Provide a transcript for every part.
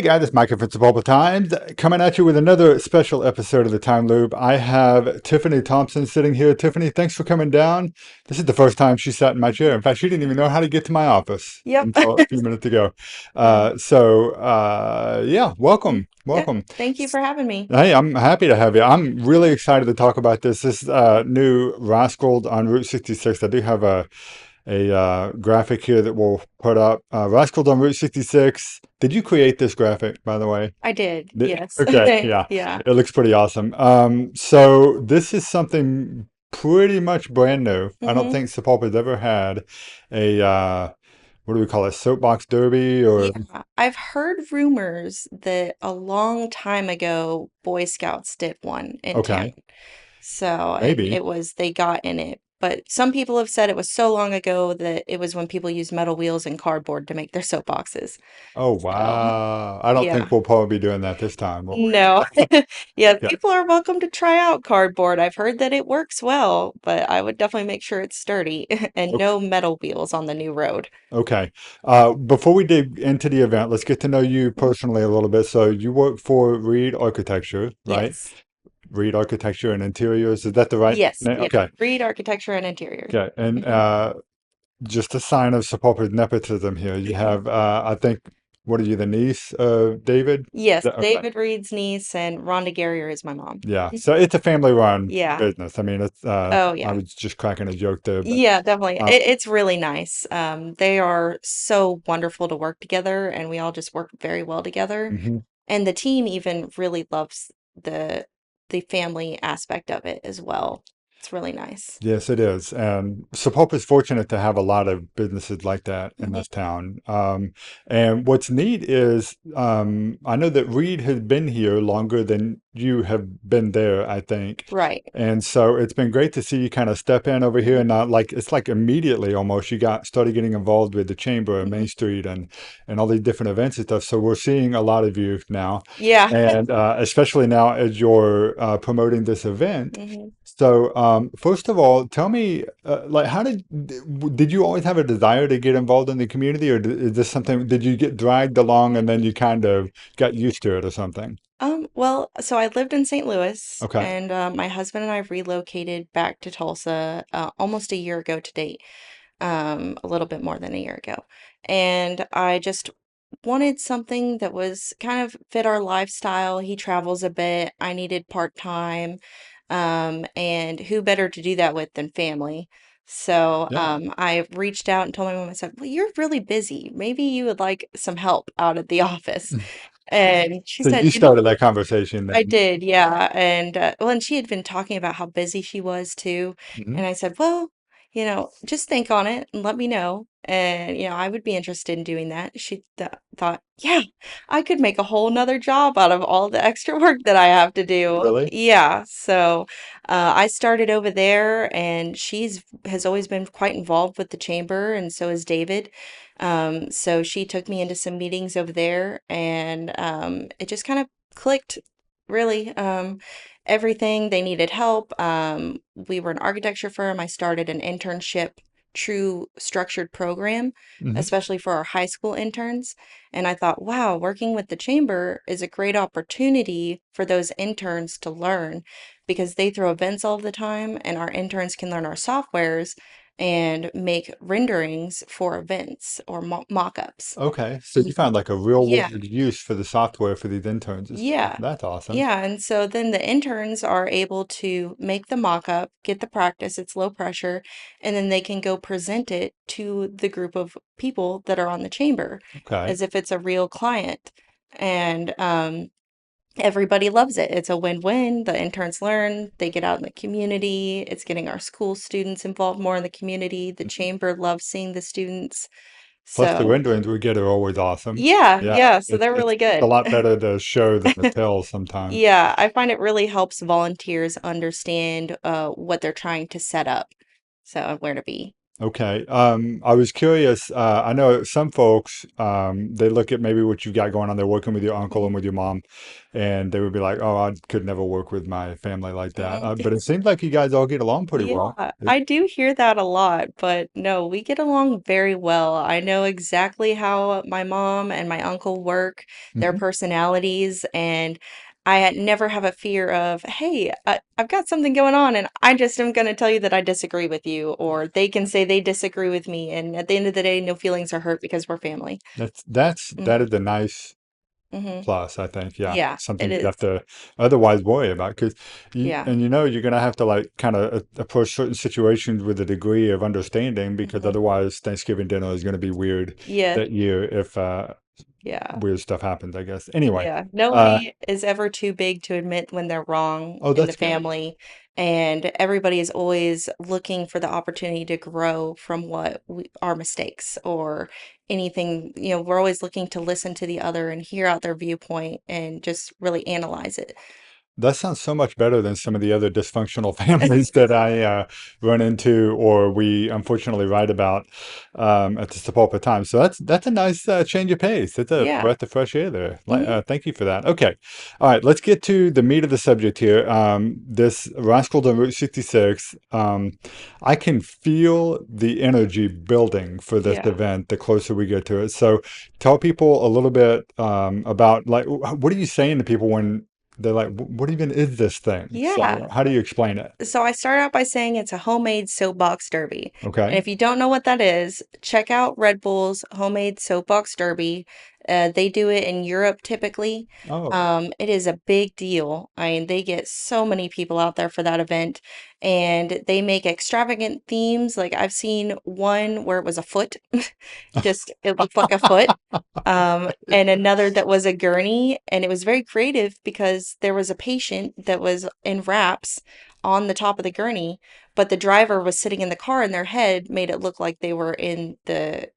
guys, it's Micah from Sapulpa Times coming at you with another special episode of the Time Loop. I have Tiffany Thompson sitting here. Tiffany, thanks for coming down. This is the first time she sat in my chair. In fact, she didn't even know how to get to my office Yep. until a few minutes ago. Yeah. Yeah, welcome. Yeah. Welcome. Thank you for having me. Hey, I'm happy to have you. I'm really excited to talk about this new Rascals on Route 66. I do have a graphic here that we'll put up. Rascals on Route 66. Did you create this graphic, by the way? I did. Yes. Okay, yeah, Yeah. it looks pretty awesome. So this is something pretty much brand new. I don't hmm think Sapulpa's ever had a what do we call it, soapbox derby or Yeah. I've heard rumors that a long time ago, Boy Scouts did one in town. okay, So, and maybe. it was, they got in it. But some people have said it was so long ago that it was when people used metal wheels and cardboard to make their soapboxes. Oh So, wow. I don't think yeah. we'll probably be doing that this time, will we? No. Yeah, Yeah. people are welcome to try out cardboard. I've heard that it works well, but I would definitely make sure it's sturdy and no metal wheels on the new road. Okay. Before we dig into the event, let's get to know you Mhm. personally a little bit. So you work for Reed Architecture, right? Yes. Reed Architecture and Interiors. Is that the right Yes. name? Yeah. Okay. Read architecture and interiors. Okay. And hmm just a sign of Sepulpa's nepotism here. You have, I think, what are you, the niece of David? Yes. Okay. David Reed's niece and Rhonda Garrier is my mom. Yeah. So it's a family-run Yeah. business. I mean, Oh, I yeah. was just cracking a joke there, but Yeah, definitely. uh, It's really nice. They are so wonderful to work together, and we all just work very well together. mhm. And the team even really loves the family aspect of it as well. It's really nice. Yes, it is. And Sapulpa is fortunate to have a lot of businesses like that in hmm this town. And what's neat is I know that Reed has been here longer than you have been there, I think. Right. And so it's been great to see you kind of step in over here hmm and not like it's like immediately almost you got started getting involved with the chamber and hmm Main Street and all these different events and stuff. So we're seeing a lot of you now, Yeah. and especially now as you're promoting this event. hmm So, first of all, tell me, like, did you always have a desire to get involved in the community, or is this something, did you get dragged along and then you kind of got used to it or something? Well, so I lived in St. Louis, Okay. and my husband and I relocated back to Tulsa almost a year ago to date, a little bit more than a year ago. And I just wanted something that was kind of fit our lifestyle. He travels a bit. I needed part-time. And who better to do that with than family? So Yeah. I reached out and told my mom, I said, well, you're really busy. Maybe you would like some help out at the office. And she So said, you started that conversation I then. did, yeah. And well, and she had been talking about how busy she was too. Mhm. And I said, well, just think on it and let me know. And, I would be interested in doing that. She thought, yeah, I could make a whole nother job out of all the extra work that I have to do. Really? Yeah. So I started over there, and has always been quite involved with the chamber, and so is David. So she took me into some meetings over there, and it just kind of clicked really. Everything they needed help. We were an architecture firm. I started an internship, true structured program, Hmm. especially for our high school interns. And I thought, wow, working with the chamber is a great opportunity for those interns to learn because they throw events all the time, and our interns can learn our softwares and make renderings for events or mock-ups. Okay. So you found like a real Yeah. world use for the software for these interns and stuff. Yeah. That's awesome. Yeah, and so then the interns are able to make the mock-up, get the practice, it's low pressure, and then they can go present it to the group of people that are on the chamber Okay. as if it's a real client. And everybody loves it. It's a win-win. The interns learn, they get out in the community. It's getting our school students involved more in the community. The Mhm. chamber loves seeing the students. Plus the So, renderings we get are always awesome. yeah, Yeah. yeah, so It's they're it's really it's a good. lot better to show than to tell sometimes. Yeah, I find it really helps volunteers understand what they're trying to set up, so and where to be. Okay. I was curious. I know some folks, they look at maybe what you've got going on. They're working with your uncle and Mhm. with your mom, and they would be like, "Oh, I could never work with my family like that." Mhm. But it seems like you guys all get along pretty well. Yeah, I do hear that a lot, but no, we get along very well. I know exactly how my mom and my uncle work, their Mhm. personalities, and never have a fear of, hey, I've got something going on, and I just am going to tell you that I disagree with you, or they can say they disagree with me, and at the end of the day, no feelings are hurt because we're family. That is a nice Mm-hmm. plus, I think. Yeah, Yeah, something it you'd is. have to otherwise worry about because Yeah. you know you're gonna have to like kind of approach certain situations with a degree of understanding because Hmm. otherwise Thanksgiving dinner is going to be weird Yeah. that year if Yeah. weird stuff happens, I guess. Anyway, Yeah, uh, nobody is ever too big to admit when they're wrong oh, in the that's good. family, and everybody is always looking for the opportunity to grow from our mistakes or anything. We're always looking to listen to the other and hear out their viewpoint and just really analyze it. That sounds so much better than some of the other dysfunctional families that I run into or we unfortunately write about at the Sapulpa Times. So that's a nice change of pace. It's a Yeah. breath of fresh air there. Hmm. Thank you for that. Okay. All right. Let's get to the meat of the subject here. This Rascals on Route 66. I can feel the energy building for this Yeah. event the closer we get to it. So tell people a little bit about like, what are you saying to people when they're like, What even is this thing?" Yeah. So how do you explain it? So I start out by saying it's a homemade soapbox derby. And Okay. if you don't know what that is, check out Red Bull's homemade soapbox derby. They do it in Europe typically. Oh, It is a big deal. I mean, they get so many people out there for that event, and they make extravagant themes. Like I've seen one where it was a foot, just it looked like a foot. And another that was a gurney, and it was very creative because there was a patient that was in wraps on the top of the gurney, but the driver was sitting in the car and their head made it look like they were in the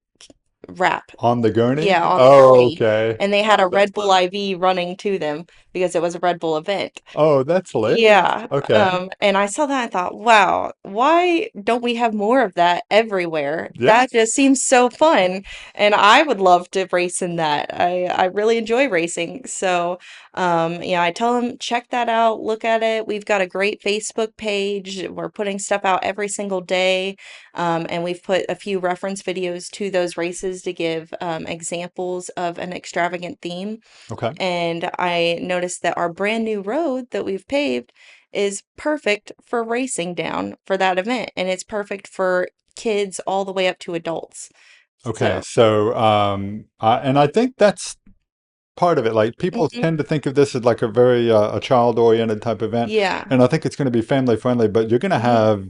wrap. on the gurney? Yeah, on the Oh, gurney. okay. And they had a Red Bull IV running to them because it was a Red Bull event. Oh, that's hilarious. Yeah, Okay. and I saw that and thought, wow, why don't we have more of that everywhere? Yeah. That just seems so fun, and I would love to race in that. I really enjoy racing, so yeah, I tell them check that out, look at it. We've got a great Facebook page. We're putting stuff out every single day, and we've put a few reference videos to those races to give examples of an extravagant theme. Okay. And I noticed that our brand new road that we've paved is perfect for racing down for that event. And it's perfect for kids all the way up to adults. Okay. So, So, and I think that's part of it. Like people mhm, tend to think of this as like a very a child-oriented type event, yeah. and I think it's going to be family friendly. But you're going to Hmm. have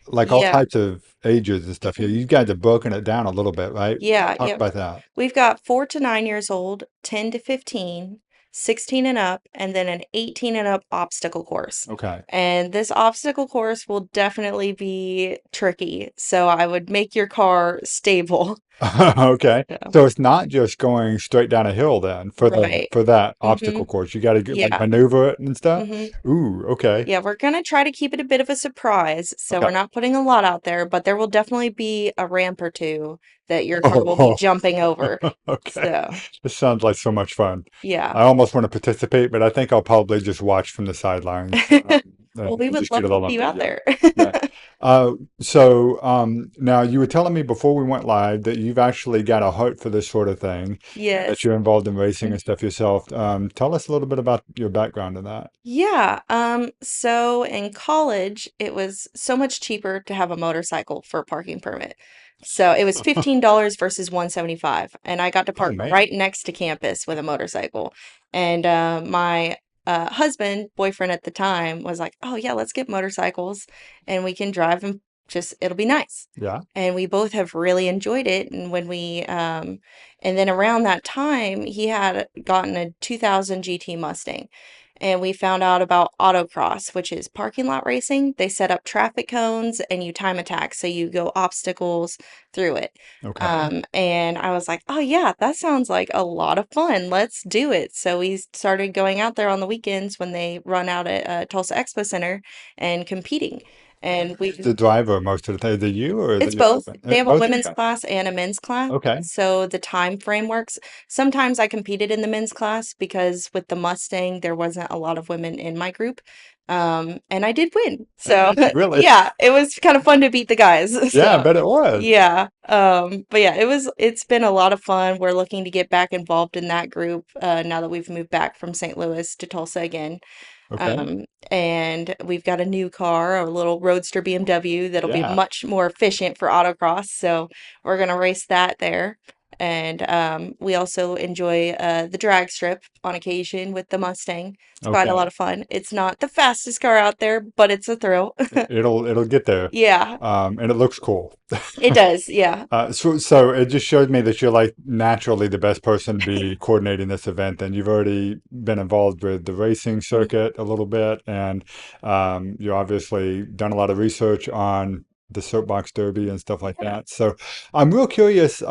like all Yeah. types of ages and stuff here. Hmm. You guys have broken it down a little bit, right? Yeah. Talk Yep. about that. We've got 4 to 9 years old, 10 to 15, 16 and up, and then an 18 and up obstacle course. Okay. And this obstacle course will definitely be tricky. So I would make your car stable. Okay. So, So it's not just going straight down a hill then right. for that Hmm. obstacle course. You got to get like Yeah. maneuver it and stuff. Hmm. Ooh, okay. Yeah, we're gonna try to keep it a bit of a surprise, so we're Okay. not putting a lot out there, but there will definitely be a ramp or two that your car will be Oh, jumping over. okay. So, This sounds like so much fun. yeah. I almost want to participate, but I think I'll probably just watch from the sidelines Well, we and would just get love it to all on see you out video. there. Yeah. So now you were telling me before we went live that you've actually got a heart for this sort of thing and that Yes. you're involved in racing and Mhm. stuff yourself. Tell us a little bit about your background in that. Yeah, so in college, it was so much cheaper to have a motorcycle for a parking permit. So it was $15 versus 175, and I got to Oh park man. right next to campus with a motorcycle. And my husband, boyfriend at the time, was like, "Oh yeah, let's get motorcycles and we can drive and just it'll be nice." Yeah. And we both have really enjoyed it. And and then around that time, he had gotten a 2000 GT Mustang, and we found out about autocross, which is parking lot racing. They set up traffic cones and you time attack, so you go obstacles through it. Okay. And I was like, oh yeah, that sounds like a lot of fun. Let's do it. So we started going out there on the weekends when they run out at Tulsa Expo Center and competing. And Who's we the driver most of the time? Is it you or is it it's your both. husband? They have a Both of you women's guys? class and a men's class. Okay. So the time frame works. Sometimes I competed in the men's class because with the Mustang, there wasn't a lot of women in my group. And I did win. So Did you really? yeah, it was kind of fun to beat the guys. Yeah, I So bet it was. yeah. But yeah, it's been a lot of fun. We're looking to get back involved in that group now that we've moved back from St. Louis to Tulsa again. Okay. And we've got a new car, a little roadster BMW that'll be Yeah. much more efficient for autocross. So we're gonna race that there. And we also enjoy the drag strip on occasion with the Mustang. It's quite a lot Okay. of fun. It's not the fastest car out there, but it's a thrill. It'll get there. Yeah, And it looks cool. it does. Yeah. So it just showed me that you're like naturally the best person to be coordinating this event, and you've already been involved with the racing Mhm. circuit a little bit, and you obviously done a lot of research on the soapbox derby and stuff like Yeah. that. So I'm real curious.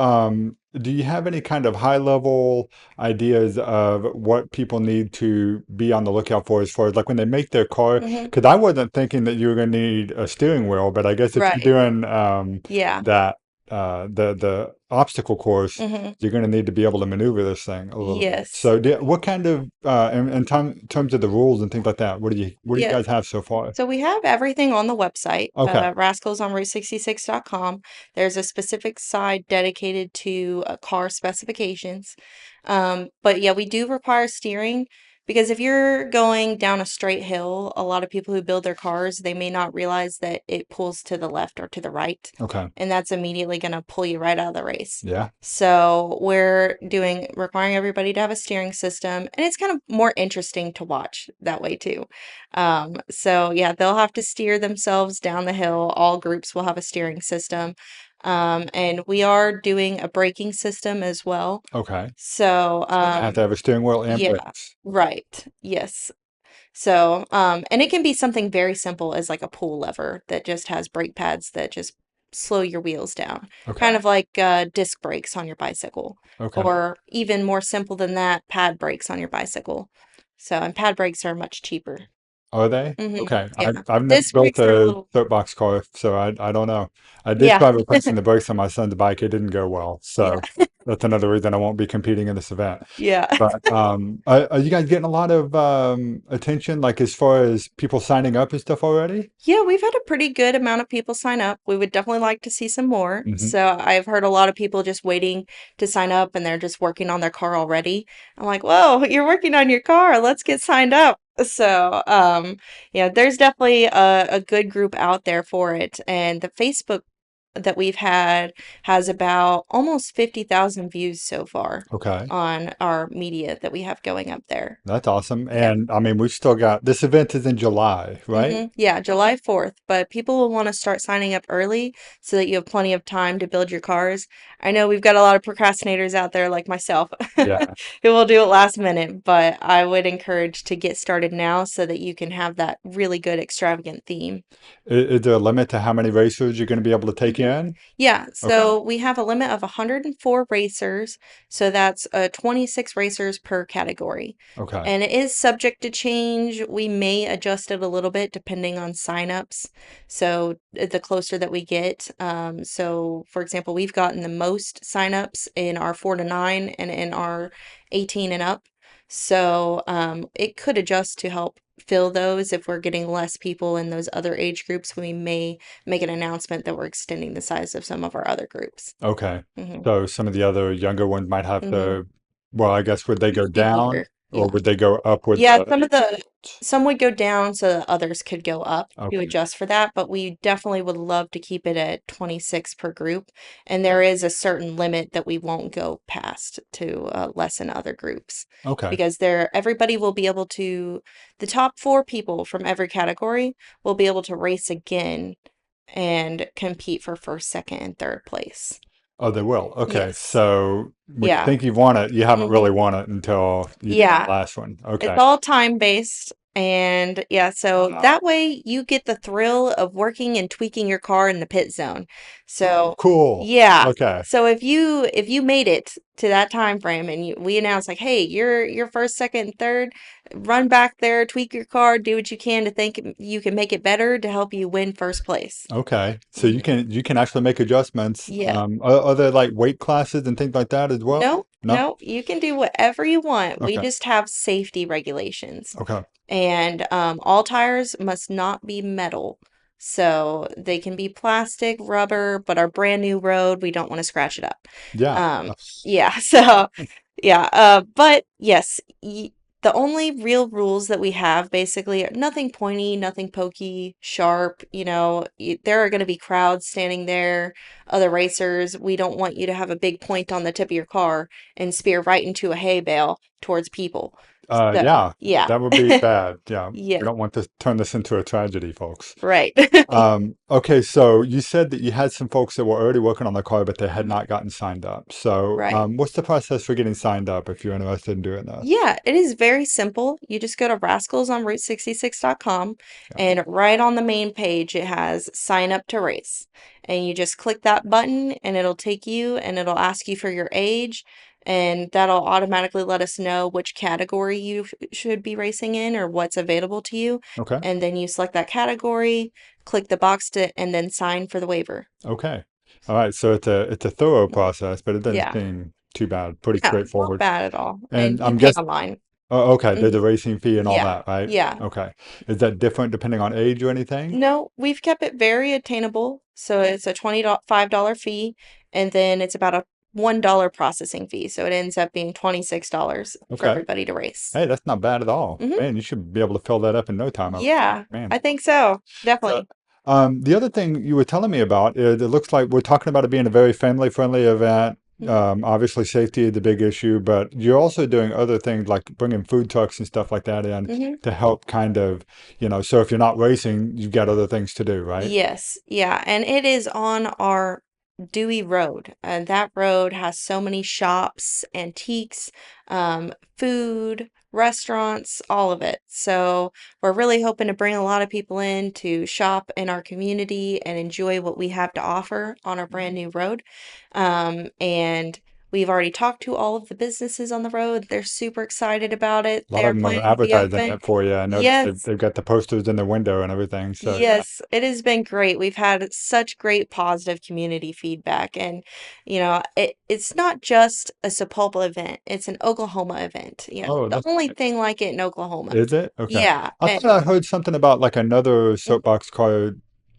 Do you have any kind of high level ideas of what people need to be on the lookout for as far as like when they make their car? Hmm. Because I wasn't thinking that you were going to need a steering wheel, but I guess if you're Right. doing Yeah. that the obstacle course, Hmm. you're going to need to be able to maneuver this thing a little bit. Yes. So, what kind of in terms of the rules and things like that, what do you Yeah. guys have so far? So we have everything on the website, Okay, rascalsonroute66.com. There's a specific side dedicated to car specifications. But yeah, we do require steering because if you're going down a straight hill, a lot of people who build their cars, they may not realize that it pulls to the left or to the right, okay, and that's immediately going to pull you right out of the race. yeah, So we're doing requiring everybody to have a steering system, and it's kind of more interesting to watch that way too. So yeah, they'll have to steer themselves down the hill. All groups will have a steering system. And we are doing a braking system as well. okay. So, So they have to have a steering wheel and yeah, brakes. right. Yes. So, and it can be something very simple as like a pull lever that just has brake pads that just slow your wheels down, kind Okay, of like disc brakes on your bicycle, okay. or even more simple than that, pad brakes on your bicycle. So, and pad brakes are much cheaper. Are they? Hmm. Okay. Yeah. I've never Disc built brakes are a a little, soapbox car, so I don't know. I did yeah, try replacing the brakes on my son's bike. It didn't go well, yeah, so that's another reason I won't be competing in this event. yeah. But are you guys getting a lot of attention, like as far as people signing up and stuff already? Yeah, we've had a pretty good amount of people sign up. We would definitely like to see some more. Hmm. So I've heard a lot of people just waiting to sign up and they're just working on their car already. I'm like, whoa, you're working on your car. Let's get signed up. So, yeah, there's definitely a good group out there for it. And the Facebook that we've had has about almost 50,000 views so far Okay, on our media that we have going up there. that's awesome. Yeah. And I mean, we've still got this event is in July, right? Yeah, Okay. July 4th, but people will want to start signing up early so that you have plenty of time to build your cars. I know we've got a lot of procrastinators out there like myself Yeah. who will do it last minute, but I would encourage to get started now so that you can have that really good extravagant theme. Is there a limit to how many racers you're going to be able to take Mhm. in? Yeah, Okay. so we have a limit of 104 racers, so that's 26 racers per category. Okay. And it is subject to change. We may adjust it a little bit depending on signups. So the closer that we get. So for example, we've gotten the most signups in our 4 to 9 and in our 18 and up. So it could adjust to help fill those. If we're getting less people in those other age groups, we may make an announcement that we're extending the size of some of our other groups. Okay. Hmm. So some of the other younger ones might have Hmm. to, well, I guess would they go Be down bigger. or Yeah. would they go up with Yeah, the? some would go down so that others could go up to Okay. adjust for that, but we definitely would love to keep it at 26 per group. And there is a certain limit that we won't go past to lessen other groups Okay. because everybody will be able to, the top 4 people from every category will be able to race again and compete for first, second, and third place. Oh, they will. Okay. Yes. So when you Yeah. think you've won it, you haven't Hmm. really won it until you do the Yeah. last one. It's Okay. all time based And yeah, so that way you get the thrill of working and tweaking your car in the pit zone. So Cool. yeah. Okay. So if you made it to that time frame and we announce like, hey, you're first, second, and third, run back there, tweak your car, do what you can to think you can make it better to help you win first place. Okay. So Mhm. you can actually make adjustments. Yeah. Are there like weight classes and things like that as well? No, No? no, you can do whatever you want. We Okay. just have safety regulations. Okay. And all tires must not be metal. So they can be plastic, rubber, but our brand new road, we don't want to scratch it up. Yeah. Um, yeah, so yeah, but yes, the only real rules that we have basically are nothing pointy, nothing pokey, sharp. There are going to be crowds standing there, other racers. We don't want you to have a big point on the tip of your car and spear right into a hay bale towards people. So, Yeah, yeah. that would be bad. Yeah. Yeah, We don't want to turn this into a tragedy, folks. right. Okay, so you said that you had some folks that were already working on the car, but they had Mhm. not gotten signed up. So, Right. what's the process for getting signed up if you're interested in doing this? Yeah, it is very simple. You just go to rascalsonroute66.com Yeah. and right on the main page it has sign up to race. And you just click that button and it'll take you and it'll ask you for your age and that'll automatically let us know which category you should be racing in or what's available to you. Okay. And then you select that category, click the box to and then sign for the waiver. Okay. All right. So it's a thorough Mhm. process, but it doesn't Yeah. seem too bad. Pretty Yeah, not straightforward. bad at all. And And you I'm pay guessing, online. oh, okay, there's a Mhm. racing fee and all Yeah. that, right? Yeah. Okay. Is that different depending on age or anything? No, we've kept it very attainable. So it's a $25 fee, and then it's about a $1 processing fee. So it ends up being $26 for Okay. everybody to race. Hey, that's not bad at all. Hmm. Man, you should be able to fill that up in no time, I would think. Yeah, Man. I think so. So, Definitely. the other thing you were telling me about is it looks like we're talking about it being a very family-friendly event. Hmm. Obviously, safety is the big issue, but you're also doing other things like bringing food trucks and stuff like that in Hmm. to help kind of, so if you're not racing, you've got other things to do, right? Yes, yeah, and it is on our Dewey Road, and that road has so many shops, antiques, food, restaurants, all of it. So we're really hoping to bring a lot of people in to shop in our community and enjoy what we have to offer on our brand new road. And we've already talked to all of the businesses on the road. They're super excited about it. A lot of They're them are planning to be advertising open. it for you. I noticed Yes. they've got the posters in the window and everything. So yeah. Yes, it has been great. We've had such great positive community feedback. And, it's not just a Sapulpa event, it's an Oklahoma event. Oh, The that's only nice. thing like it in Oklahoma. Is it? Okay. Yeah. I And, thought I heard something about like another mhm. soapbox car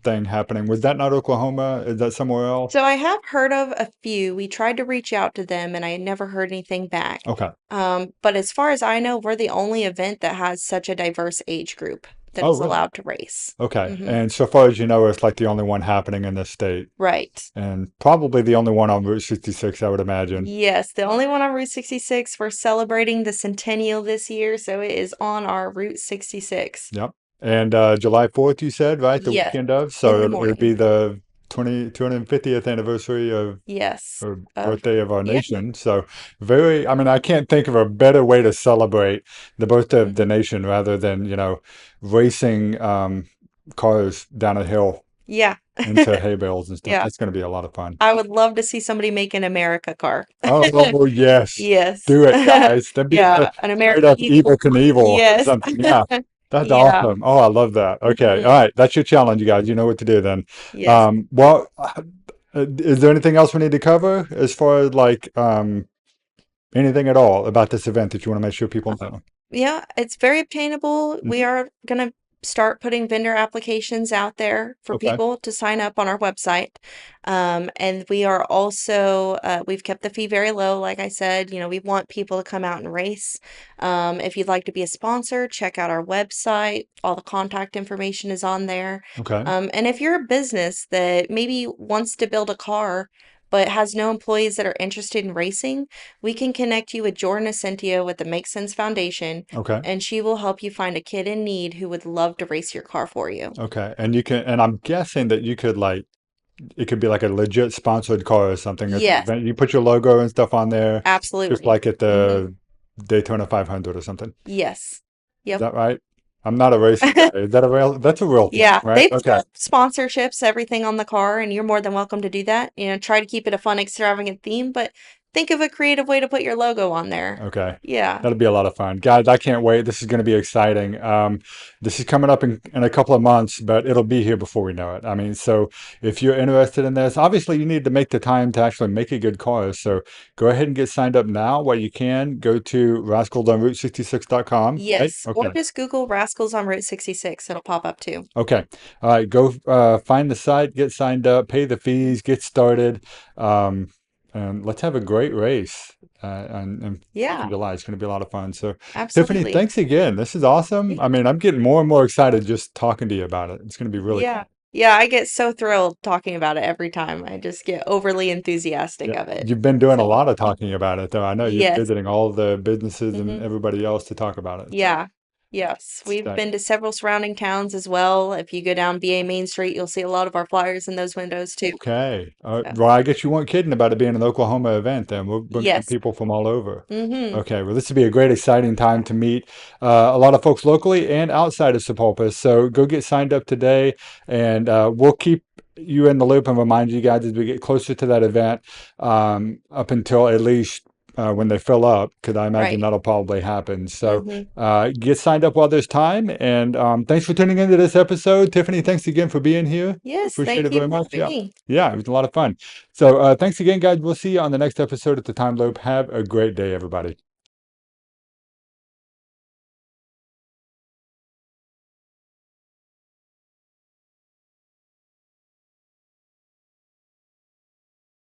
thing happening. Was that not Oklahoma? Is that somewhere else? So I have heard of a few. We tried to reach out to them and I never heard anything back. Okay. But as far as I know, we're the only event that has such a diverse age group that Oh, is really? allowed to race. Okay. Hmm. And so far as you know, it's like the only one happening in this state, Right. and probably the only one on Route 66, I would imagine. Yes, the only one on Route 66. We're celebrating the centennial this year, so it is on our Route 66. Yep. And July 4th, you said, right? The Yes, weekend of. in So the it'd be morning. the 250th anniversary of Yes. or Of birthday of our yeah. nation. So I mean, I can't think of a better way to celebrate the birthday of the Mhm. nation rather than, racing cars down a hill Yeah. into hay bales and stuff. Yeah. That's going to be a lot of fun. I would love to see somebody make an America car. Oh, yes. Yes. Do it, guys. That'd be Yeah, an straight American up Evil Eagle. Knievel or Yes. something. Yeah. That's Yeah. awesome. Oh, I love that. Okay. All Hmm. right. That's your challenge, you guys. You know what to do then. Yes. Is there anything else we need to cover as far as like anything at all about this event that you want to make sure people know? Yeah, it's very obtainable. We Mhm. are going to start putting vendor applications out there for Okay. people to sign up on our website. And we are also, we've kept the fee very low. Like I said, we want people to come out and race. If you'd like to be a sponsor, check out our website. All the contact information is on there. Okay. And if you're a business that maybe wants to build a car, but has no employees that are interested in racing, we can connect you with Jordan Ascentio with the Make Sense Foundation, Okay. and she will help you find a kid in need who would love to race your car for you. Okay. And I'm guessing that you could like, it could be like a legit sponsored car or something. Yes, You put your logo and stuff on there, just absolutely. like at Hmm. the Daytona 500 or something. Yes. Is Yep. that right? I'm not a racing guy. Is that a real? That's a real thing, Yeah, right? they Okay. put sponsorships, everything on the car, and you're more than welcome to do that. Try to keep it a fun, extravagant theme, but think of a creative way to put your logo on there. Okay. Yeah. That'll be a lot of fun. Guys, I can't wait. This is going to be exciting. This is coming up in a couple of months, but it'll be here before we know it. I mean, so if you're interested in this, obviously you need to make the time to actually make a good car. So go ahead and get signed up now while you can. Go to rascalsonroute66.com, right? Yes. Or Okay. just Google Rascals on Route 66. It'll pop up too. Okay. All right. Go find the site, get signed up, pay the fees, get started. Um, and let's have a great race on 4th of Yeah, July. It's going to be a lot of fun. So, Tiffany, absolutely. thanks again. This is awesome. I mean, I'm getting more and more excited just talking to you about it. It's going to be really Yeah. cool. Yeah, I get so thrilled talking about it every time. I just get overly enthusiastic Yeah. of it. You've been doing a So, lot of talking about it, though. I know you're yes. visiting all the businesses and Hmm. everybody else to talk about it. So, Yeah. Yes. it's We've been exciting. to several surrounding towns as well. If you go down BA Main Street, you'll see a lot of our flyers in those windows too. Okay. So, Well, I guess you weren't kidding about it being an Oklahoma event then. We'll bring some yes. people from all over. Hmm. Okay. Well, this would be a great, exciting time to meet a lot of folks locally and outside of Sapulpa. So go get signed up today, and we'll keep you in the loop and remind you guys as we get closer to that event, up until at least when they fill up, because I imagine Right. that'll probably happen. So Hmm. get signed up while there's time. And thanks for tuning into this episode. Tiffany, thanks again for being here. Yes. Appreciate Thank it you very for much. having Yeah. me. Yeah, it was a lot of fun. So thanks again, guys. We'll see you on the next episode of the Time Loop. Have a great day, everybody.